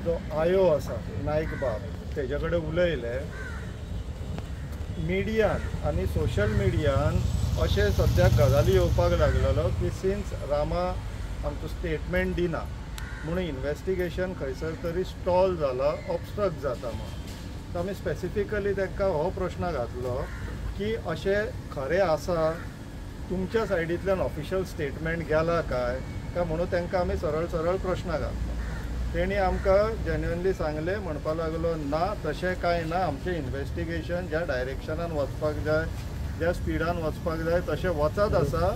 जो आयो आसा नायक बाब तेजे कडेन उलयले मिडियान आनी सोशल मिडियान अशें सद्याक गजाली येवपाक लागलेलो की सिन्स रामा आमचो स्टेटमेंट दिना म्हणून इन्वेस्टिगेशन खंयसर तरी स्टॉल जाला ऑब्स्ट्रक्ट जाता म्हणून. सो आमी स्पेसिफिकली तांकां हो प्रश्न घातलो की अशें खरें आसा तुमच्या सायडींतल्यान ऑफिशियल स्टेटमेंट गेला काय म्हणून तांकां आमी सरळ सरळ प्रश्न घातलो. तेणी आमकां जेन्युअनली सांगलें म्हणपाक लागलो ना तशें कांय ना, आमचें इन्वेस्टिगेशन ज्या डायरेक्शनान वचपाक जाय ज्या स्पिडान वचपाक जाय तशें वचत आसा,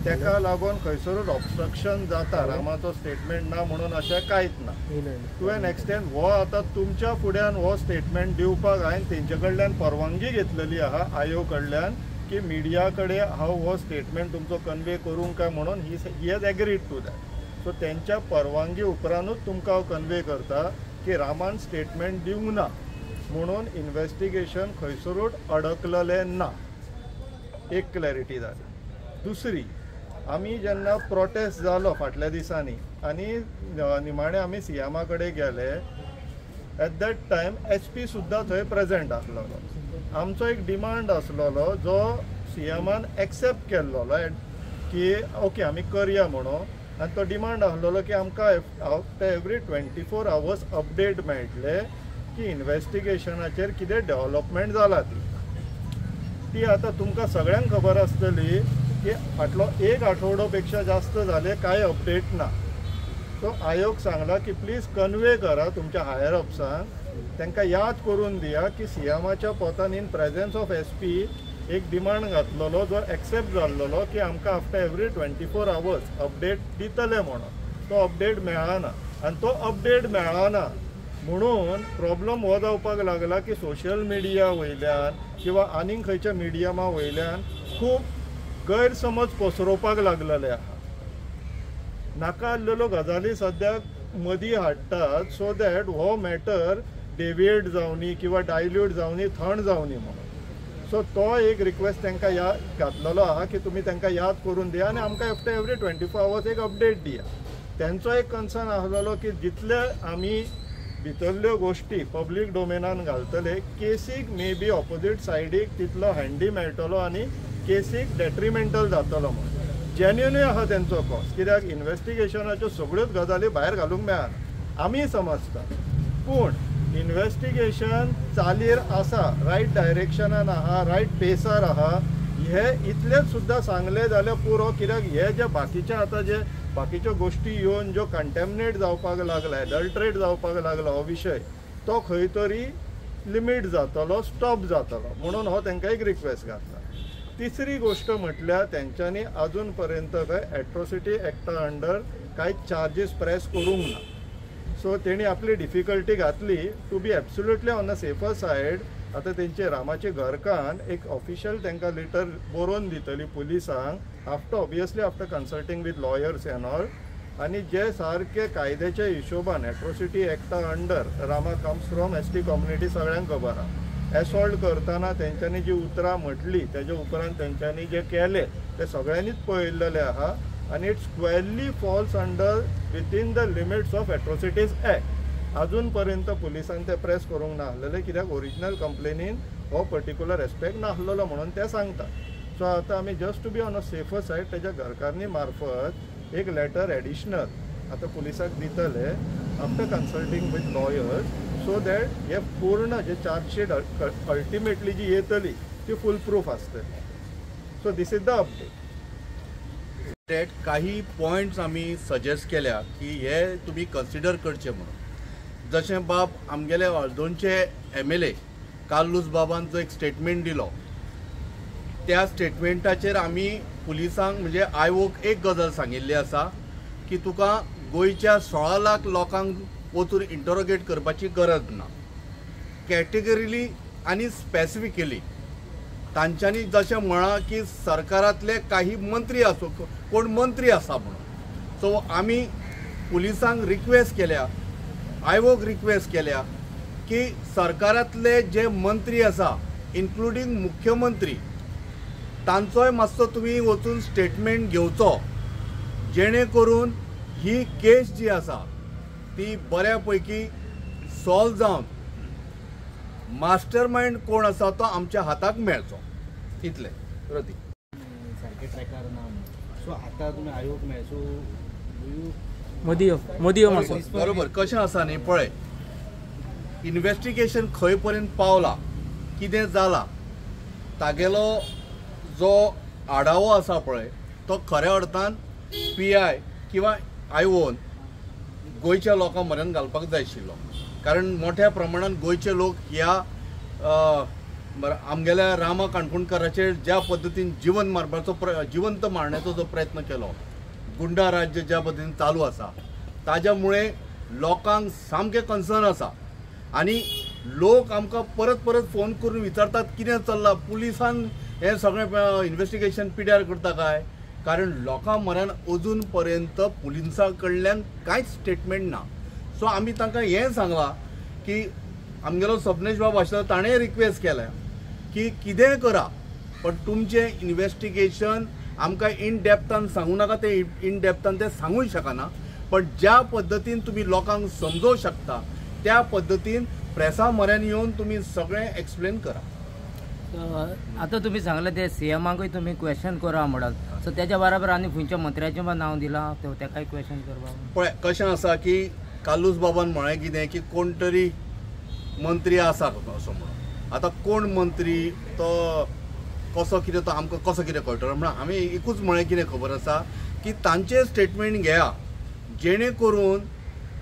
तेका लागून खंयसरूच ऑब्स्ट्रक्शन जाता रामाचो स्टेटमेंट ना म्हणून अशें कांयच ना. टू एन एक्सटेंट हो आतां तुमच्या फुड्यान हो स्टेटमेंट दिवपाक हांवें तेंचे कडल्यान परवानगी घेतलेली आहा आयोग कडल्यान की मिडिया कडेन हांव हो स्टेटमेंट तुमचो कन्वे करूं काय म्हणून he has agreed to that. So तेंच्या परवानगी उपरांतूच तुमकां हांव कन्वे करता की रामान स्टेटमेंट दिवंक ना म्हणून इन्वेस्टिगेशन खंयसरूच अडकलेलें ना. एक क्लॅरिटी जाली. दुसरी, आमी जेन्ना प्रोटेस्ट जालो फाटल्या दिसांनी आनी निमाणे आमी सीएमा कडेन गेले, एट दॅट टायम SP सुद्दां थंय प्रेजेंट आसलेलो. आमचो एक डिमांड आसलेलो जो सीएमान एक्सेप्ट केल्लो की ओके आमी करया म्हणून. आनी तो डिमांड आसलेलो की आमकां आफ्टर एवरी 24 hours अपडेट मेळटले की इन्वेस्टिगेशनाचेर कितें डेव्हलपमेंट जाला ती आतां तुमकां सगळ्यांक खबर आसतली की फाटलो एक आठवडो पेक्षा जास्त जाले कांय अपडेट ना. सो आयोग सांगला की प्लीज कन्वे करा तुमच्या हायर अप्सांक, तांकां याद करून दिया की सीएमाच्या पोतान इन प्रेझेन्स ऑफ SP एक डिमांड घातलेलो जो एक्सेप्ट जाल्लो की आमकां आफ्टर एवरी 24 hours अपडेट दितले म्हणून. तो अपडेट मेळना आनी तो अपडेट मेळना म्हणून प्रॉब्लम हो जावपाक लागला की सोशल मिडिया वयल्यान किंवा आनीक खंयच्या मिडियमा वयल्यान खूब गैरसमज पसरोवपाक लागलेले आहा. नाका आसलेल्यो गजाली सद्याक मदीं हाडटात सो दॅट हो मॅटर डेविएट जावनी किंवा डायल्यूट जावनी थंड जावनी म्हणून. सो तो एक रिक्वेस्ट तांकां घातलेलो आहा की तुमी तांकां याद करून दिया आनी आमकां आफ्टर एवरी 24 hours एक अपडेट दिया. तेंचो एक कन्सर्न आसलेलो की जितले आमी भितरल्यो गोश्टी पब्लीक डोमेनान घालतले केसीक मे बी ऑपोजीट सायडीक तितलो हँडी मेळटलो आनी केसीक डेट्रिमेंटल जातलो म्हणून. जेन्युनूय आहा तेंचो कॉज, कित्याक इन्वेस्टिगेशनाच्यो सगळ्योच गजाली भायर घालूंक मेळना आमी समजता, पूण इन्वेस्टिगेशन चालीर आसा, रायट डायरेक्शनान आहा, रायट पेसार आहा. हे इतलेच सुद्दां सांगले जाल्यार पुरो, कित्याक हे जे बाकीचे आतां जे बाकीच्यो गोश्टी येवन ज्यो कंटॅमिनेट जावपाक लागला, एडल्ट्रेट जावपाक लागला हो विशय, तो खंय तरी लिमीट जातलो, स्टॉप जातलो म्हणून हो तांकां एक रिक्वेस्ट घातला. तिसरी गोश्ट म्हटल्यार तेंच्यांनी अजून पर्यंत खंय एट्रोसिटी एक्टा अंडर कांय चार्जीस प्रेस करूंक ना. सो तेणी आपली डिफिकल्टी घातली to be absolutely on the safer side. आतां तेंचे रामाचे घरकान एक ऑफिशियल तांकां लेटर बरोवन दितली पुलिसांक after consulting with lawyers and all. आनी जे सारके कायद्याच्या हिशोबान एट्रोसिटी एक्टा under Rama comes from ST community सगळ्यांक खबर आहा. एसॉल्ट करतना तेंच्यांनी जी उतरां म्हटली तेजे उपरांत तेंच्यांनी जे केले ते सगळ्यांनीच पळयल्लेले आहा आनी it squarely falls under within the limits of atrocities act. अजून पर्यंत पुलिसांनी ते प्रेस करूंक नासलेले कित्याक ओरिजिनल कंप्लेनीन हो पर्टिक्युलर एस्पेक्ट नासलेलो म्हणून ते सांगतात. सो आतां आमी just to be on a safer side तेज्या घरकान्नी मार्फत एक लेटर एडिशनल आतां पुलिसाक दितले after consulting with lawyers so that हे पूर्ण जे चार्जशीट अल्टिमेटली जी येतली ती फूल प्रूफ आसतली. So this is the update. काही पॉइंट्स आमी सजेस्ट केल्या की हे तुमी कन्सिडर करचे म्हणून. जशें बाब आमगेले हळदोणचे MLA कार्लूस बाबान जो एक स्टेटमेंट दिलो, त्या स्टेटमेंटाचेर आमी पुलिसांक म्हणजे आयोगाक एक गजाल सांगिल्ली आसा की तुका गोंयच्या 16 लाख लोकांक वचून इंटरोगेट करपाची गरज ना. कॅटेगरीली आनी स्पेसिफिकली तांच्यांनी जशें म्हणा की सरकारांतले काही मंत्री आसो कोण मंत्री आसा म्हणून. सो आमी पुलिसांक रिक्वेस्ट केल्या, आयोग रिक्वेस्ट केल्या की सरकारांतले जे मंत्री आसा इन्क्लुडींग मुख्यमंत्री तांचोय मातसो तुमी वचून स्टेटमेंट घेवचो जेणे करून ही केस जी आसा ती बऱ्या पैकी सॉल्व जावन मास्टर माइंड कोण आसा तो आमच्या हाताक मेळचो इतले रती सारके ट्रॅकार ना सो आता तुम्ही आयोग मेळचो मोदी मातसो बरोबर कशें आसा न्ही पळय इन्व्हेस्टिगेशन खंय पर्यंत पावला कितें जाला तागेलो जो आढावो आसा पळय तो खऱ्या अर्थान PI किंवा आयोन गोंयच्या लोकां म्हऱ्यान घालपाक जाय आशिल्लो कारण मोठ्या प्रमाणात गोंयचे लोक ह्या आमगेल्या रामा काणकोणकाराचेर ज्या पद्दतीन जीवन मारपाचो जिवंत मारण्याचो जो प्रयत्न केलो गुंडा राज्य ज्या पद्दतीन चालू आसा ताज्यामुळे लोकांक सामकें कन्सर्न आसा आनी लोक आमकां परत परत फोन करून विचारतात कितें चल्लां पुलिसान हें सगळें इन्व्हेस्टिगेशन पिड्यार करता काय कारण लोकां म्हऱ्यान अजून पर्यंत पुलिसां कडल्यान कांयच स्टेटमेंट ना सो आमी तांकां हें सांगलां की आमगेलो सबनेश बाब आशिल्लो ताणें रिक्वेस्ट केल्या की कितेंय करा पण तुमचें इन्व्हेस्टिगेशन आमकां इन डेप्थान सांगू नाका ते इन डेप्थान ते सांगूंक शकना पण ज्या पद्दतीन तुमी लोकांक समजोवंक शकता त्या पद्दतीन प्रेसा म्हऱ्यान येवन तुमी सगळें एक्सप्लेन करा आता तुम्ही सांगले ते सीएमाकूय तुम्ही क्वेश्चन करा म्हणत सो त्याच्या बरोबर आनी खंयच्या मंत्र्याचें नांव दिलां तो ताकाय क्वेश्चन करपा पळय कशें आसा की कालूस बाबान म्हळें कितें की कोण तरी मंत्री आसा असो म्हणून आतां कोण मंत्री तो कसो कितें तो आमकां कसो कितें कळटलो म्हणून आमी एकूच म्हळें कितें खबर आसा की तांचें स्टेटमेंट घेया जेणे करून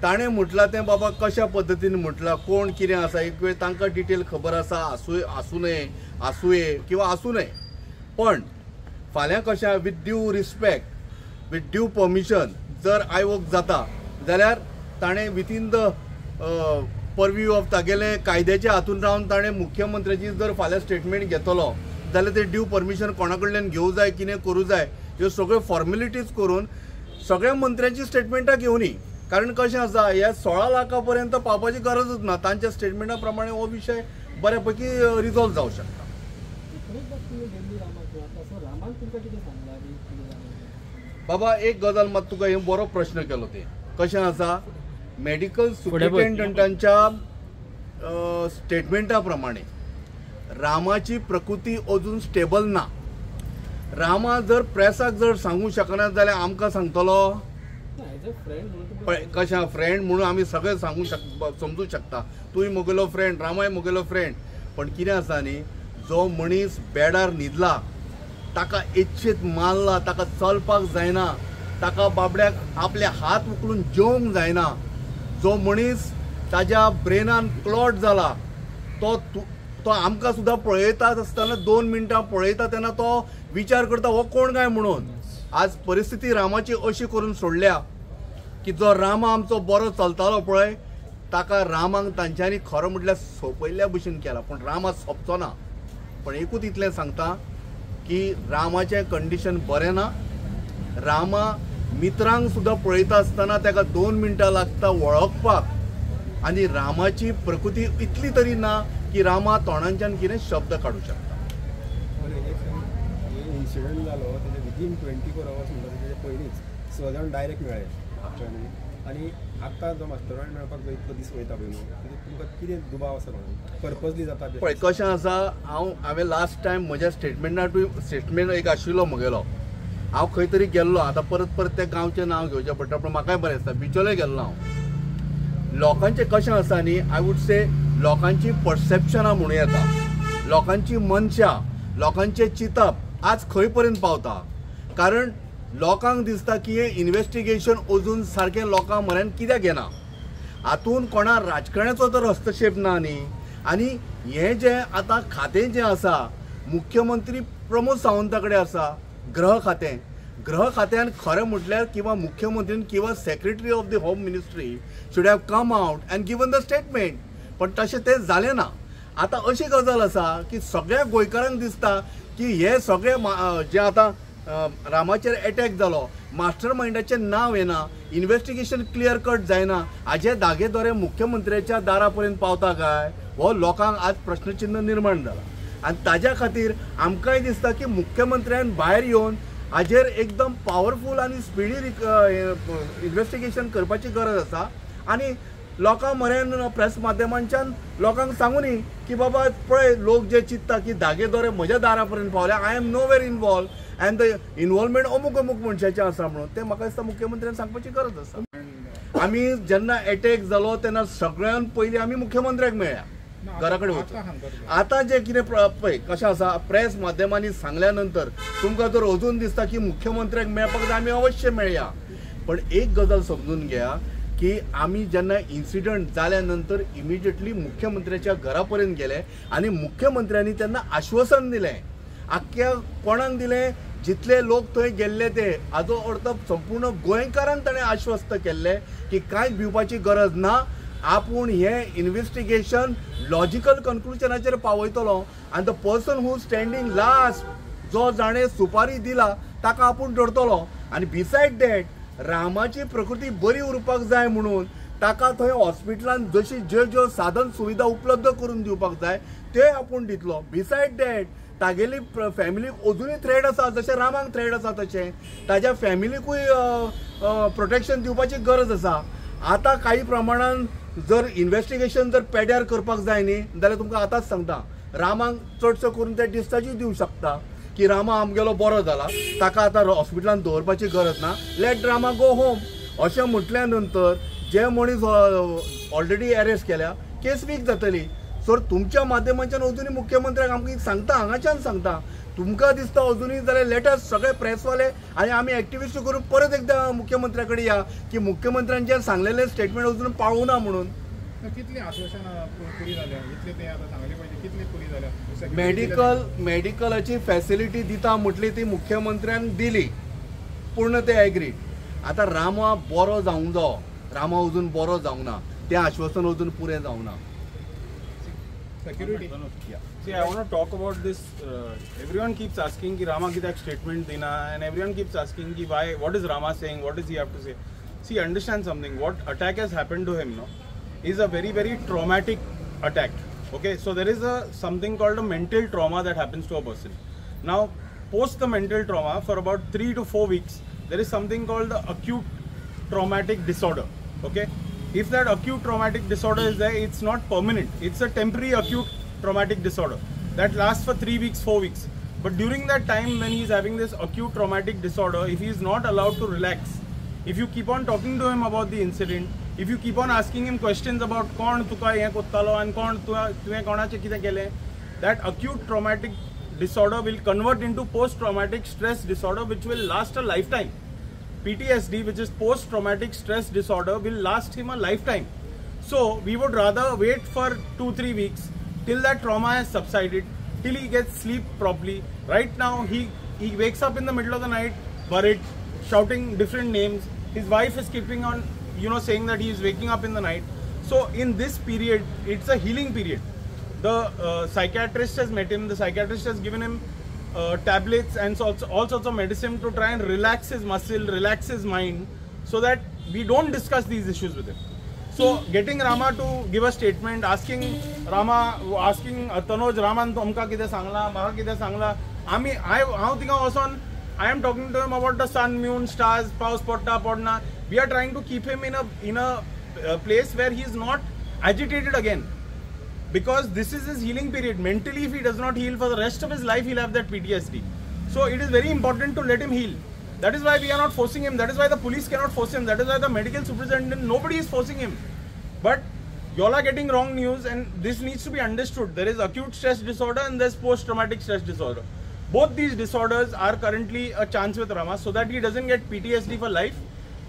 ताणें म्हटलां तें बाबा कशा पद्दतीन म्हटलां कोण कितें आसा एक वेळ तांकां डिटेल खबर आसा आसूये किंवा आसूं नये पण फाल्यां कशें with due respect with due permission जर आयोग जाता जाल्यार ताणें विथीन द परव्यू ऑफ तागेले कायद्याच्या हातून रावन ताणें मुख्यमंत्र्याची जर फाल्यां स्टेटमेंट घेतलो जाल्यार ते ड्यू परमिशन कोणा कडल्यान घेवं जाय कितें करूं जाय ह्यो सगळ्यो फॉर्मेलिटीज करून सगळ्या मंत्र्यांची स्टेटमेंटां घेवनी कारण कशें आसा ह्या 16 लाखा पर्यंत पावपाची गरजच ना तांच्या स्टेटमेंटा प्रमाणे हो विशय बऱ्यापैकी रिजॉल्व जावंक शकता बाबा एक गजाल मात तुका हे बरो प्रश्न केलो ते कशें आसा मेडिकल सुपरिटेंडंटांच्या स्टेटमेंटा प्रमाणे रामाची प्रकृती अजून स्टेबल ना रामा जर प्रेसाक जर सांगू शकना जाल्यार आमकां सांगतलो कशें फ्रेंड म्हणून आमी सगळे सांगू समजूंक शकता तूंय मुगेलो फ्रेंड रामाय मुगेलो फ्रेंड पण कितें आसा न्ही जो मनीस बेडार न्हिदला ताका इच्छीत मारला ताका चलपाक जायना ताका बाबड्याक आपले हात उखलून जेवंक जायना जो मनीस ताज्या ब्रेनान क्लॉट जाला तो आमकां सुद्दां पळयता आसतना 2 मिनटां पळयता तेन्ना तो विचार करता हो कोण काय म्हणून आज परिस्थिती रामाची अशी करून सोडल्या की जो रामा आमचो बरो चलतालो पळय ताका रामाक तांच्यांनी खरो म्हटल्यार सोंपयल्ल्या भशेन केला पण रामा सोंपचो ना पण एकूच इतलें सांगता की रामाचें कंडिशन बरें ना रामा मित्रांक सुद्दां पळयता आसतना ताका 2 मिनटां लागता वळखपाक आनी रामाची प्रकृती इतली तरी ना की रामा तोंडांच्यान कितें शब्द काडूं शकता इन्सिडंट जालो तेजे विदीन 24 आवर्स म्हणटा तेजे पयलींच 6 जाण डायरेक्ट मेळ्ळे आनी आतां जो मास्टर माइंड मेळपाक जो इतलो दीस वयता पळय न्हू तुमकां कितें दुबाव आसा म्हणून पर्पजली जाता पळय कशें आसा हांवें लास्ट टायम म्हज्या स्टेटमेंट एक आशिल्लो म्हगेलो हांव खंय तरी गेल्लो आतां परत त्या गांवचें नांव घेवचें पडटा पूण म्हाकाय बरें दिसता बिचोले गेल्लो हांव लोकांचें कशें आसा न्ही आय वूड से लोकांची परसेप्शनां म्हणूं येता लोकांची मनशां लोकांचें चिंतप आज खंय पर्यंत पावता कारण लोकांक दिसता की हे इन्व्हेस्टिगेशन अजून सारकें लोकां म्हऱ्यान कित्याक घेना हातून कोणा राजकारण्याचो तर हस्तक्षेप ना न्ही आनी हें जें आतां खातें जें आसा मुख्यमंत्री प्रमोद सावंता कडेन आसा गृह खात्यान खरें म्हटल्यार किंवा मुख्यमंत्रीन किंवा secretary of the home ministry should have come out end given the statement पण तशें तें जालें ना आतां अशी गजाल आसा की सगळ्या गोंयकारांक दिसता की हे सगळे जे आतां रामाचेर अटॅक जालो मास्टर माइंडाचें नांव येना इन्व्हेस्टिगेशन क्लियर कट जायना हाजे दागेदोरे मुख्यमंत्र्याच्या दारा पर्यंत पावता काय हो लोकांक आज प्रश्नचिन्ह निर्माण जाला आनी ताज्या खातीर आमकांय दिसता की मुख्यमंत्र्यान भायर येवन हाजेर एकदम पावरफूल आनी स्पिडी इन्व्हेस्टिगेशन करपाची गरज आसा आनी लोकां मरेन प्रेस माध्यमांच्यान लोकांक सांगुनी की बाबा पळय लोक जे चिंतता की दागेदोरे म्हज्या दारा पर्यंत पावले, I am nowhere involve and the involvement अमूक अमूक मनशाचें आसा म्हणून ते म्हाका दिसता मुख्यमंत्र्यान सांगपाची गरज आसा. आमी जेन्ना अटॅक जालो तेन्ना सगळ्यान पयलीं आमी मुख्यमंत्र्याक मेळ्ळ्या घरा कडेन वचून. आतां जे कितें पळय कशें आसा प्रेस माध्यमांनी सांगल्या नंतर तुमकां जर अजून दिसता की मुख्यमंत्र्याक मेळपाक जाय आमी अवश्य मेळया, पण एक गजाल समजून घ्या की आमी जेन्ना इन्सिडंट जाल्या नंतर इमिजिएटली मुख्यमंत्र्याच्या घरा पर्यंत गेले आनी मुख्यमंत्र्यांनी तेन्ना आश्वासन दिलें, आख्ख्या कोणाक दिलें जितले लोक थंय गेल्ले ते हाजो अर्थ संपूर्ण गोंयकारांक ताणें आश्वस्त केल्लें की कांयच भिवपाची गरज ना, आपूण हें इन्व्हेस्टिगेशन लॉजिकल कन्क्लुजनाचेर पावयतलो आनी the person who standing last जो जाणें सुपारी दिला ताका आपूण धरतलो. आनी बिसायड दॅट रामाची प्रकृती बरी उरपाक जाय म्हणून ताका थंय हॉस्पिटलांत जशी ज्यो ज्यो साधन सुविधा उपलब्ध करून दिवपाक जाय ते आपूण दितलो. बिसायड दॅट तागेली फॅमिलीक अजुनूय थ्रेट आसा, जशें रामाक थ्रेट आसा तशें ताज्या फॅमिलीकूय प्रोटेक्शन दिवपाची गरज आसा. आतां काही प्रमाणान जर इन्व्हेस्टिगेशन जर पेड्यार करपाक जाय न्ही जाल्यार तुमकां आतांच सांगता रामाक चडसो करून ते डिस्चार्जूय दिवंक शकता की रामा आमगेलो बरो जाला, ताका आतां हॉस्पिटलांत दवरपाची गरज ना, लेट रामा गो होम अशें म्हटल्या नंतर जे मनीस ऑलरेडी अरेस्ट केल्या केस वीक जातली. सर तुमच्या माध्यमांच्यान अजुनूय मुख्यमंत्र्याक आमकां सांगता, हांगाच्यान सांगता, तुमकां दिसता अजुनूय जाल्यार लेटस्ट सगळे प्रेसवाले आनी आमी एक्टिविस्ट करून परत एकदा मुख्यमंत्र्या कडेन या की मुख्यमंत्र्यान जे सांगलेलें स्टेटमेंट अजून पाळूं ना म्हणून. कितली आश्वासनां पुरी जाल्या इतले ते आतां सांगले पाहिजे कितली पुरी जाल्या. मेडिकलाची फॅसिलिटी दिता म्हटली ती मुख्यमंत्र्यान दिली, पूर्ण ते एग्रीड. आतां रामा बरो जावंक जायो, रामा अजून बरो जावंक ना, तें आश्वासन अजून पुरें जावंक ना. Security. See, I want to talk about this. Everyone keeps asking ki Rama kidak statement dina, and everyone keeps asking ki why, what is Rama saying, what does he have to say? See, understand something. What attack has happened to him, no, is a very, very traumatic attack. Okay, so there is something called a mental trauma that happens to a person. Now, post the mental trauma, for about 3 to 4 weeks, there is something called the acute traumatic disorder. Okay. If that acute traumatic disorder is there, it's not permanent. It's a temporary acute traumatic disorder that lasts for 3 weeks, 4 weeks. But during that time when he's having this acute traumatic disorder, if he is not allowed to relax, if you keep on talking to him about the incident, if you keep on asking him questions about kon tuka he kottalo and kon tuve konache kite kele, that acute traumatic disorder will convert into post-traumatic stress disorder, which will last a lifetime. PTSD, which is post-traumatic stress disorder, will last him a lifetime. So we would rather wait for 2-3 weeks till that trauma has subsided, till he gets sleep properly. Right now he wakes up in the middle of the night worried, shouting different names. His wife is keeping on saying that he is waking up in the night. So in this period, it's a healing period. The psychiatrist has met him, the psychiatrist has given him tablets and all sorts of medicine to try and relax his muscle, relax his mind, so that we don't discuss these issues with him. So getting Rama to give a statement, asking Tanuj Raman tumka kide sangla, maka kide sangla. I think also I am talking to him about the sun, moon, stars, paus potta podna. We are trying to keep him in a place where he is not agitated again. Because this is his healing period. Mentally, if he does not heal for the rest of his life, he'll have that PTSD. So it is very important to let him heal. That is why we are not forcing him. That is why the police cannot force him. That is why the medical superintendent, nobody is forcing him. But y'all are getting wrong news, and this needs to be understood. There is acute stress disorder and there's post-traumatic stress disorder. Both these disorders are currently a chance with Rama, so that he doesn't get PTSD for life.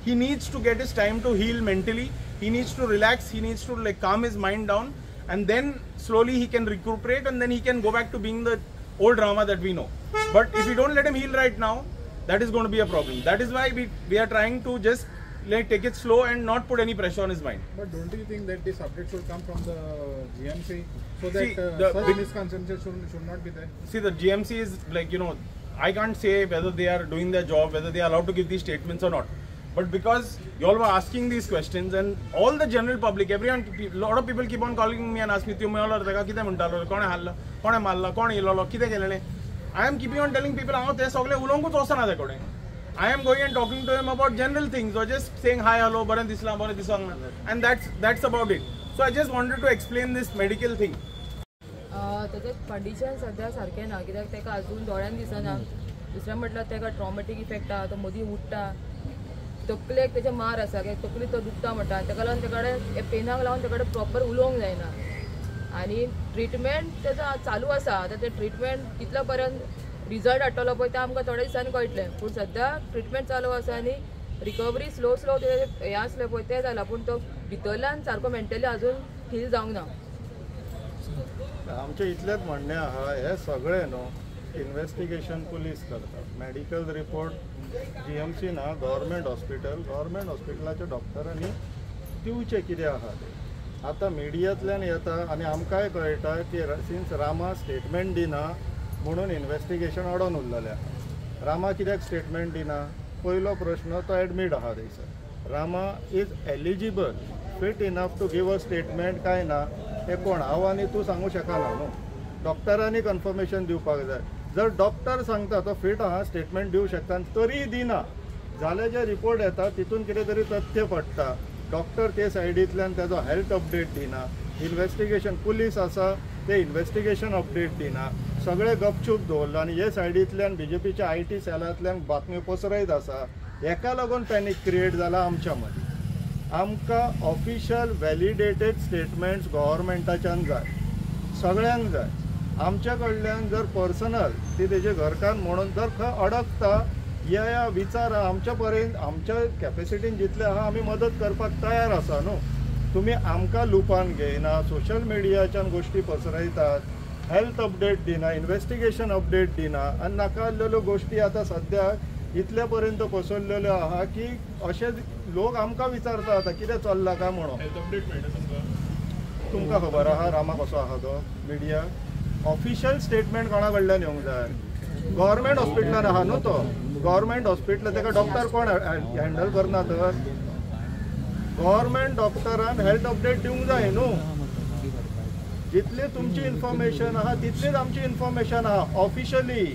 He needs to get his time to heal mentally. He needs to relax. He needs to calm his mind down. And then slowly he can recuperate, and then he can go back to being the old Rama that we know. But if we don't let him heal right now, that is going to be a problem. That is why we are trying to just take it slow and not put any pressure on his mind. But don't you think that this update should come from the GMC so that such misconceptions should not be there? See, the GMC is I can't say whether they are doing their job, whether they are allowed to give these statements or not. But because you all were asking these questions, and all the general public, everyone, a lot of people keep on calling me and asking me, I am keeping on telling people, I am going and talking to him about general things, or just saying hi, hello, baran disla, and that's about it. So I just wanted to explain this medical thing. त्याचे condition सध्या सारकें ना, कित्याक ताका अजून दोळ्यान दिसना. दुसरें म्हटल्यार ताका ट्रॉमॅटीक इफेक्ट आहा, तो मदीं उठटा, तकलेक त्याचे मार आसा, तकली तो दुखता म्हणटा, ताका लागून ताका कडेन पेनाक लागून ताका कडेन प्रॉपर उलोवंक जायना. आनी ट्रिटमेंट त्याचा चालू आसा. आतां ते ट्रिटमेंट कितल्या पर्यंत रिजल्ट हाडटलो पळय तें आमकां थोड्या दिसांनी कळटलें. पूण सद्या ट्रिटमेंट चालू आसा आनी रिकवरी स्लो हें आसलें पळय तें जालां, पूण तो भितरल्यान सारको मेंटली अजून हील जावंक ना. आमचें इतलेंच म्हणणें आहा, हे सगळें न्हू इन्व्हेस्टिगेशन पुलीस करता. मेडिकल रिपोर्ट GMC ना, गव्हर्मेंट हॉस्पिटलाच्या डॉक्टरांनी दिवचें कितें आहा तें. आतां मिडियांतल्यान येता आनी आमकांय कळटा की सिन्स रामा स्टेटमेंट दिना म्हणून इन्व्हेस्टिगेशन अडोवन उरलेलें आहा. रामा कित्याक स्टेटमेंट दिना? पयलो प्रश्न, तो एडमीट आहा थंयसर. Rama is eligible, fit enough to give a statement काय ना हें कोण हांव आनी तूं सांगूं शकना न्हू. डॉक्टरांनी कन्फर्मेशन दिवपाक जाय. जर डॉक्टर सांगता तो फिट आहा स्टेटमेंट दिवं शकता तरी दिना जाल्यार जे रिपोर्ट येता तितून कितें तरी तथ्य पडटा. डॉक्टर ते सायडींतल्यान तेजो हेल्थ अपडेट दिना. इन्व्हेस्टिगेशन पुलीस आसा ते इन्व्हेस्टिगेशन अपडेट दिना. सगळे गपचूप दवरला आनी हे सायडींतल्यान BJPच्या IT सेलांतल्यान बातमी पसरयत आसा. हेका लागून पॅनीक क्रिएट जाला आमच्या मदीं. आमकां ऑफिशियल वॅलिडेटेड स्टेटमेंट्स गव्हर्मेंटाच्यान जाय, सगळ्यांक जाय. आमच्या कडल्यान जर पर्सनल ती तेजे घरकान्न म्हणून जर खंय अडकता या विचारा. आमच्या पर्यंत आमच्या कॅपेसिटीन जितले आहा आमी मदत करपाक तयार आसा न्हू. तुमी आमकां लुपान घेयना, सोशल मिडियाच्यान गोश्टी पसरयतात, हेल्थ अपडेट दिना, इन्व्हेस्टिगेशन अपडेट दिना आनी नाका आसलेल्यो गोश्टी आतां सद्याक इतल्या पर्यंत पसरलेल्यो आहा की अशे लोक आमकां विचारता आतां कितें चल्लां काय म्हणून. तुमकां खबर आहा रामा कसो आहा तो मिडिया? ऑफिशियल स्टेटमेंट कोणा कडल्यान येवंक जाय? गव्हर्मेंट हॉस्पिटलान आहा न्हू तो. गव्हर्मेंट हॉस्पिटल ताका डॉक्टर कोण हँडल करना तर? गव्हर्मेंट डॉक्टरान हेल्थ अपडेट दिवंक जाय न्हू. जितली तुमची इन्फॉर्मेशन आहा तितलीच आमची इन्फॉर्मेशन आहा ऑफिशियली.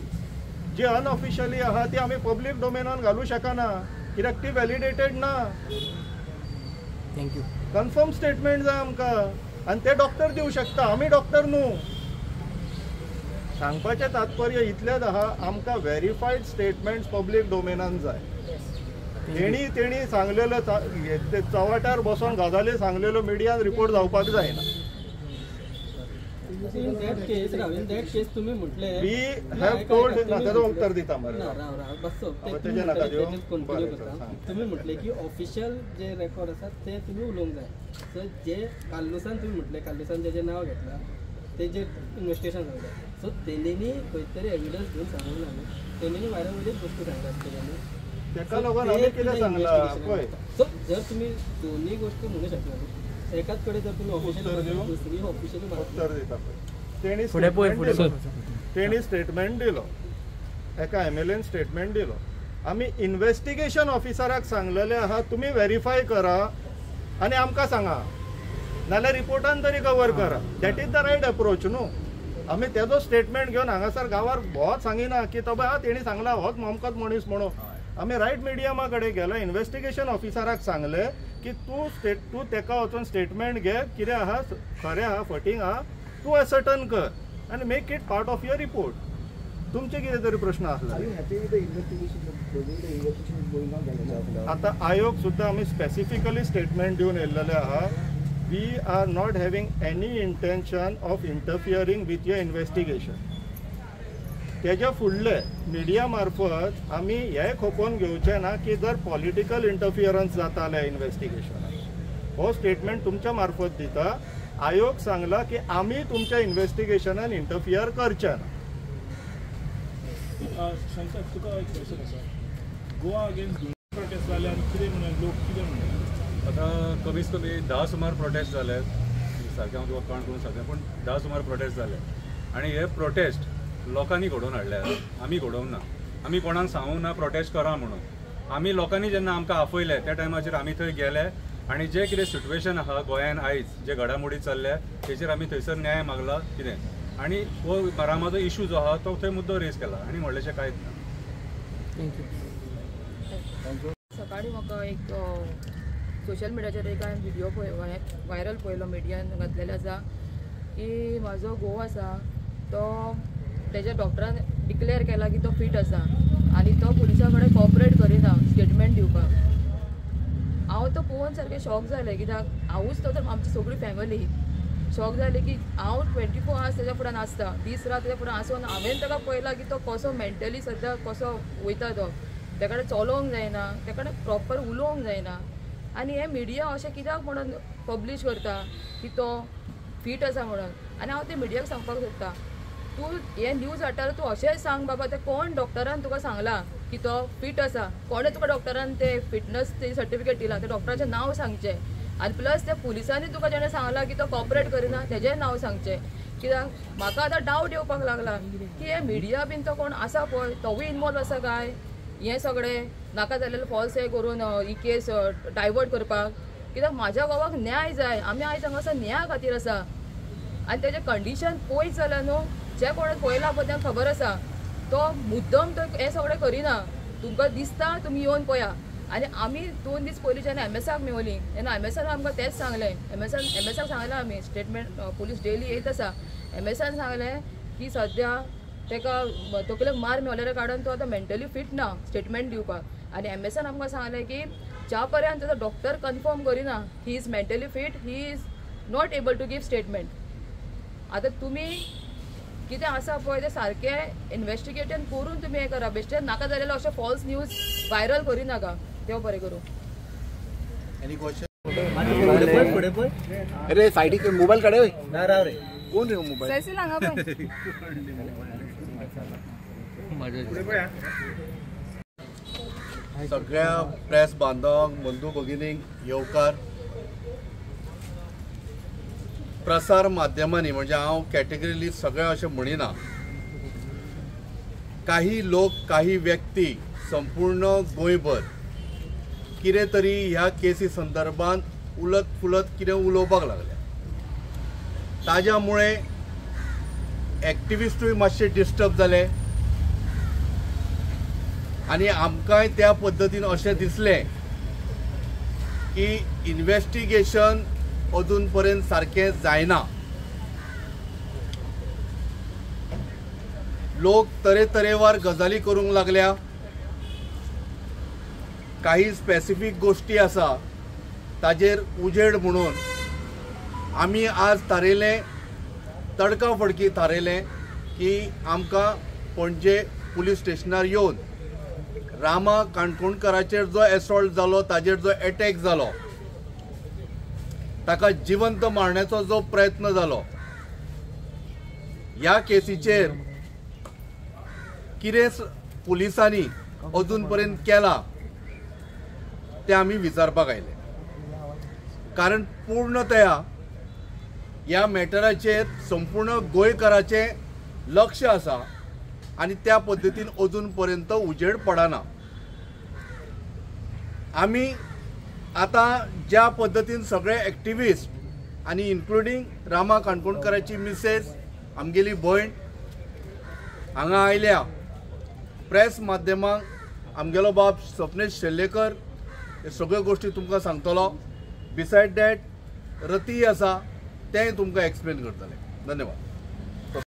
जी अनऑफिशियली आहा ती आमी पब्लीक डोमेनान घालूं शकना कित्याक ती वॅलिडेटेड ना. थँक्यू. कन्फर्म स्टेटमेंट जाय आमकां आनी ते डॉक्टर दिवं शकता. आमी डॉक्टर न्हू. सांगपाचें तात्पर्य इतलेंच आहा, आमकां व्हेरीफायड स्टेटमेंट्स पब्लीक डोमेनान जाय. तेणी सांगलेलो चवाट्यार बसून गजाली सांगलेलो मिडियान रिपोर्ट जावपाक जायना. In that case, तुम्ही म्हटले वी हॅव टोल्ड ना त्याचं उत्तर दिता मरे. तुम्ही म्हटले की ऑफिशियल जे रेकॉर्ड असतात ते तुम्ही उलोवंक जाय. सो जे काल्लुसान तुम्ही म्हटले, काल्लुसान जें नाव घेतला ते जे इन्व्हेस्टिगेशन जाता, सो तेणींनी खंय तरी एविडन्स घेवन सांगूंक ना. तेणींनी वायरस मध्येच गोश्टी सांगता आसतल्यो. तेका लागून आमी कितें सांगलां पळय. सो जर तुम्ही दोन्ही गोष्टी म्हणू शकता, एकाच कडे जर तुम्ही ऑफिशियल दुसरी ऑफिशियली उत्तर दिता पळय. तेणी स्टेटमेंट दिलो, एका MLAन स्टेटमेंट दिलो. आमी इन्व्हेस्टिगेशन ऑफिसराक सांगलेले आहा तुमी व्हेरीफाय करा आनी आमकां सांगा, नाल्यार रिपोर्टान तरी कवर करा. That is the right approach न्हू. आमी तेजो स्टेटमेंट घेवन हांगासर गांवार भोवत सांगिना की तो बाय तेणी सांगला होच ममकत मनीस म्हणून. आमी रायट मिडियमा कडेन गेलो, इन्व्हेस्टिगेशन ऑफिसराक सांगले की तूं तेका वचून स्टेटमेंट घे, कितें आहा खरें आहा फटींग आहा तूं असर्टन कर आनी make it part of your report. तुमचे कितें तरी प्रश्न आसले. आतां आयोग सुद्दां आमी स्पेसिफिकली स्टेटमेंट दिवन येयल्लेले आहा. We are not having any intention of interfering with your investigation. तेज्या फुडले मिडिया मार्फत आमी हें खपोवन घेवचें ना की जर पॉलिटिकल इंटरफियरन्स जाता जाल्यार इन्व्हेस्टिगेशनान. हो स्टेटमेंट तुमच्या मार्फत दिता. आयोग सांगला की आमी तुमच्या इन्व्हेस्टिगेशनान इंटरफियर करचे ना. शंकर, तुका एक क्वेश्चन आसा. गोवा अगेन्स्ट प्रोटेस्ट जाले आनी कितें म्हणून लोक कितें म्हणटात? आतां कमीत कमी 10 सुमार प्रोटेस्ट जाले. सारकें हांव तुका कावंट करून सांगता, पूण 10 सुमार प्रोटेस्ट जाले आनी हे प्रोटेस्ट लोकांनी घडोवन हाडल्या, आमी घडोवंक ना. आमी कोणाक सांगूंक ना प्रोटेस्ट करा म्हणून. आमी लोकांनी जेन्ना आमकां आपयले त्या टायमाचेर आमी थंय गेले आनी जे कितें सिट्युएशन आहा गोंयान आयज जे घडामोडी चल्ल्या तेचेर आमी थंयसर न्याय मागला कितें आनी हो रामाचो इशू जो आहा तो थंय मुद्दो रेज केला आनी व्हडलेशें कांयच ना. थँक्यू. सकाळी म्हाका एक सोशल मिडियाचेर एक व्हिडिओ व्हायरल पळयलो मिडियान घातलेले आसा की म्हाजो घोव आसा तो तेज्या डॉक्टरान डिक्लेअर केला की तो फिट आसा आनी तो पुलिसा कडेन कॉपरेट करिना स्टेटमेंट दिवपाक. हांव तो पळोवन सारकें शॉक जालें कित्याक हांवूच तो तर आमची सगळी फॅमिली शॉक जाली की हांव 24 hours तेज्या फुड्यान आसता, दीस रात तेज्या फुड्यान आसून हांवें ताका पळयला की तो कसो मेंटली सद्या कसो वयता तो, तेका कडेन चलोवंक जायना, तेका कडेन प्रॉपर उलोवंक जायना. आनी हे मिडिया अशें कित्याक म्हणून पब्लीश करता की तो फीट आसा म्हणून. आनी हांव ते मिडियाक सांगपाक सोदता तूं हे न्यूज हाडटा तूं अशेंच सांग बाबा ते कोण डॉक्टरान तुका सांगला की तो फीट आसा, कोणें तुका डॉक्टरान ते फिटनस ते सर्टिफिकेट दिलां, ते डॉक्टराचें नांव सांगचें. आनी प्लस त्या पुलिसांनी तुका जेणें सांगलां की तो कॉपरेट करिना तेजेंय नांव सांगचें. कित्याक म्हाका आतां डावट येवपाक लागला की हे मिडिया बीन तो कोण आसा पळय तोवूय इनवॉल्व आसा काय हें सगळें नाका जाल्लें फॉल्स हें करून ही केस डायवर्ट करपाक. कित्याक म्हाज्या घोवाक न्याय जाय, आमी आयज हांगासर न्याया खातीर आसा. आनी तेजें कंडिशन पळयत जाल्यार न्हू जे कोणें पळयला पळय तांकां खबर आसा तो मुद्दम तो हें सगळें करिना. तुमकां दिसता तुमी येवन पळया. आनी आमी 2 दीस पयलीं जेन्ना MSAक मेवलीं तेन्ना MSAन आमकां तेंच सांगलें. MSAक सांगलें आमी स्टेटमेंट पुलीस डेली येत आसा. MSAन सांगलें की सद्या तेका तकलेक मार मेवलेल्या कारणान तो आतां मेंटली फीट ना स्टेटमेंट दिवपाक. आनी MSAन आमकां सांगलें की ज्या पर्यंत तो डॉक्टर कन्फर्म करिना he is mentally fit he is not able to give statement. आतां तुमी कितें आसा पळय तें सारकें इन्वेस्टिगेशन करून तुमी हें करा. बेश्टेच नाका जाल्लेलो अशें फॉल्स न्यूज व्हायरल करिनाका. देव बरें करूं. Any question? अरे साइडीक मोबाईल काढ ना राव रे कोण रे मोबाईल सैसील हांगा पळय सगळ्या प्रेस बांधवांक बंधू भगिनींक येवकार प्रसार माध्यमांनी म्हणजे हांव कॅटेगरीली सगळे अशें म्हणिना. काही लोक काही व्यक्ती संपूर्ण गोंयभर कितें तरी ह्या केसी संदर्भात उलत फुलत कितें उलोवपाक लागल्या. ताज्या मुळे एक्टिविस्टूय मातशे डिस्टर्ब जाले आनी आमकांय त्या पद्दतीन अशें दिसलें की इन्वेस्टिगेशन अजून पर्यंत सारकें जायना. लोक तरेतरेवार गजाली करूंक लागल्या. काही स्पेसिफीक गोष्टी आसा ताजेर उजेड म्हणून आमी आज थारयलें तडकाफडकी थारयलें की आमकां पणजे पुलीस स्टेशनार येवन रामा काणकोणकराचेर जो एसॉल्ट जालो ताजेर जो एटॅक जालो ताका जिवंत मारण्याचो जो प्रयत्न जालो ह्या केसीचेर कितें पुलिसांनी अजून पर्यंत केला ते आमी विचारपाक आयले. कारण पूर्णतया ह्या मॅटराचेर संपूर्ण गोंयकाराचें लक्ष आसा आनी त्या पद्दतीन अजून पर्यंत उजेड पडना. आमी आतां ज्या पद्दतीन सगळे एक्टिविस्ट आनी इन्क्लुडींग रामा काणकोणकराची मिसेस आमगेली भयण हांगा आयल्या. प्रेस माध्यमांक आमगेलो बाब स्वप्नेश शेल्लेकर हे सगळ्यो गोष्टी तुमकां सांगतलो. बिसायड दॅट रती आसा तेंय तुमकां एक्सप्लेन करतले. धन्यवाद.